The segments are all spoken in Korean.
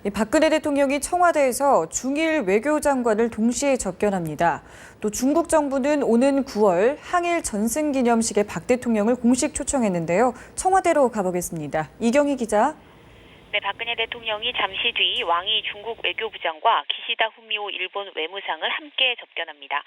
이 박근혜 대통령이 청와대에서 중일 외교장관을 동시에 접견합니다. 또 중국 정부는 오는 9월 항일 전승기념식에 박 대통령을 공식 초청했는데요. 청와대로 가보겠습니다. 이경희 기자. 네, 박근혜 대통령이 잠시 뒤 왕이 중국 외교부장과 기시다 후미오 일본 외무상을 함께 접견합니다.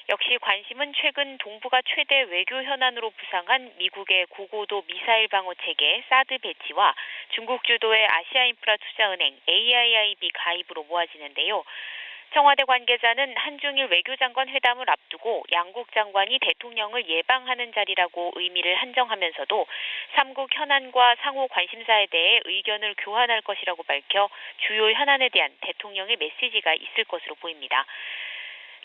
역시 관심은 최근 동북아 최대 외교 현안으로 부상한 미국의 고고도 미사일 방어 체계 사드 배치와 중국 주도의 아시아인프라투자은행 AIIB 가입으로 모아지는데요. 청와대 관계자는 한중일 외교장관 회담을 앞두고 양국 장관이 대통령을 예방하는 자리라고 의미를 한정하면서도 삼국 현안과 상호 관심사에 대해 의견을 교환할 것이라고 밝혀 주요 현안에 대한 대통령의 메시지가 있을 것으로 보입니다.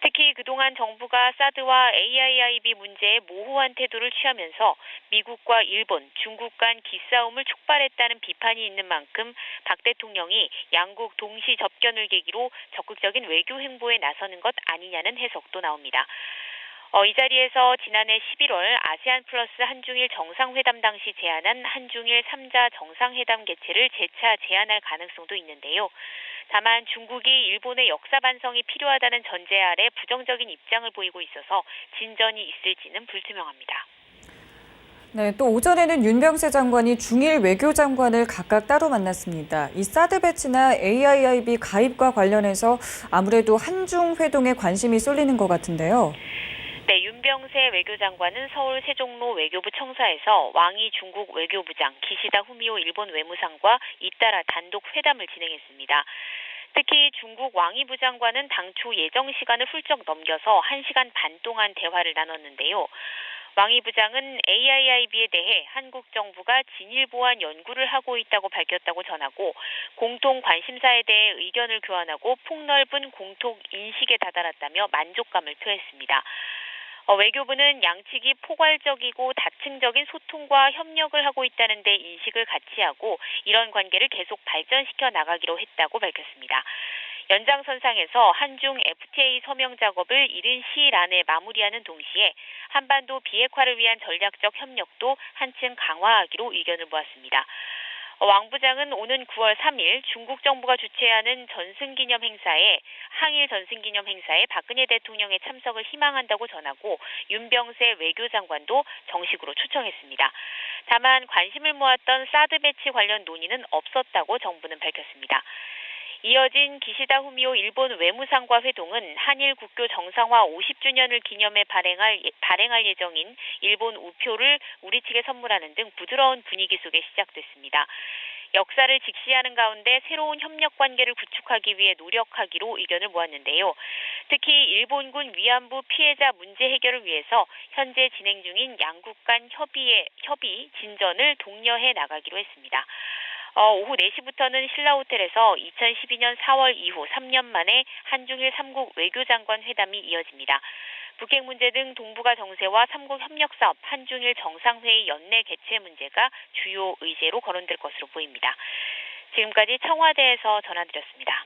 특히 그동안 정부가 사드와 AIIB 문제에 모호한 태도를 취하면서 미국과 일본, 중국 간 기싸움을 촉발했다는 비판이 있는 만큼 박 대통령이 양국 동시 접견을 계기로 적극적인 외교 행보에 나서는 것 아니냐는 해석도 나옵니다. 이 자리에서 지난해 11월 아세안 플러스 한중일 정상회담 당시 제안한 한중일 3자 정상회담 개최를 재차 제안할 가능성도 있는데요. 다만 중국이 일본의 역사 반성이 필요하다는 전제 아래 부정적인 입장을 보이고 있어서 진전이 있을지는 불투명합니다. 네, 또 오전에는 윤병세 장관이 중일 외교장관을 각각 따로 만났습니다. 이 사드 배치나 AIIB 가입과 관련해서 아무래도 한중 회동에 관심이 쏠리는 것 같은데요. 네, 윤병세 외교장관은 서울 세종로 외교부 청사에서 왕이 중국 외교부장, 기시다 후미오 일본 외무상과 잇따라 단독 회담을 진행했습니다. 특히 중국 왕이 부장과는 당초 예정 시간을 훌쩍 넘겨서 1시간 반 동안 대화를 나눴는데요. 왕이 부장은 AIIB에 대해 한국 정부가 진일 보안 연구를 하고 있다고 밝혔다고 전하고 공통 관심사에 대해 의견을 교환하고 폭넓은 공통 인식에 다다랐다며 만족감을 표했습니다. 외교부는 양측이 포괄적이고 다층적인 소통과 협력을 하고 있다는 데 인식을 같이 하고 이런 관계를 계속 발전시켜 나가기로 했다고 밝혔습니다. 연장선상에서 한중 FTA 서명 작업을 이른 시일 안에 마무리하는 동시에 한반도 비핵화를 위한 전략적 협력도 한층 강화하기로 의견을 모았습니다. 왕 부장은 오는 9월 3일 중국 정부가 주최하는 전승기념 행사에 항일 전승기념 행사에 박근혜 대통령의 참석을 희망한다고 전하고 윤병세 외교장관도 정식으로 초청했습니다. 다만 관심을 모았던 사드 배치 관련 논의는 없었다고 정부는 밝혔습니다. 이어진 기시다 후미오 일본 외무상과 회동은 한일 국교 정상화 50주년을 기념해 발행할 예정인 일본 우표를 우리 측에 선물하는 등 부드러운 분위기 속에 시작됐습니다. 역사를 직시하는 가운데 새로운 협력 관계를 구축하기 위해 노력하기로 의견을 모았는데요. 특히 일본군 위안부 피해자 문제 해결을 위해서 현재 진행 중인 양국 간 협의 진전을 독려해 나가기로 했습니다. 오후 4시부터는 신라호텔에서 2012년 4월 이후 3년 만에 한중일 3국 외교장관 회담이 이어집니다. 북핵 문제 등 동북아 정세와 3국 협력사업 한중일 정상회의 연내 개최 문제가 주요 의제로 거론될 것으로 보입니다. 지금까지 청와대에서 전해드렸습니다.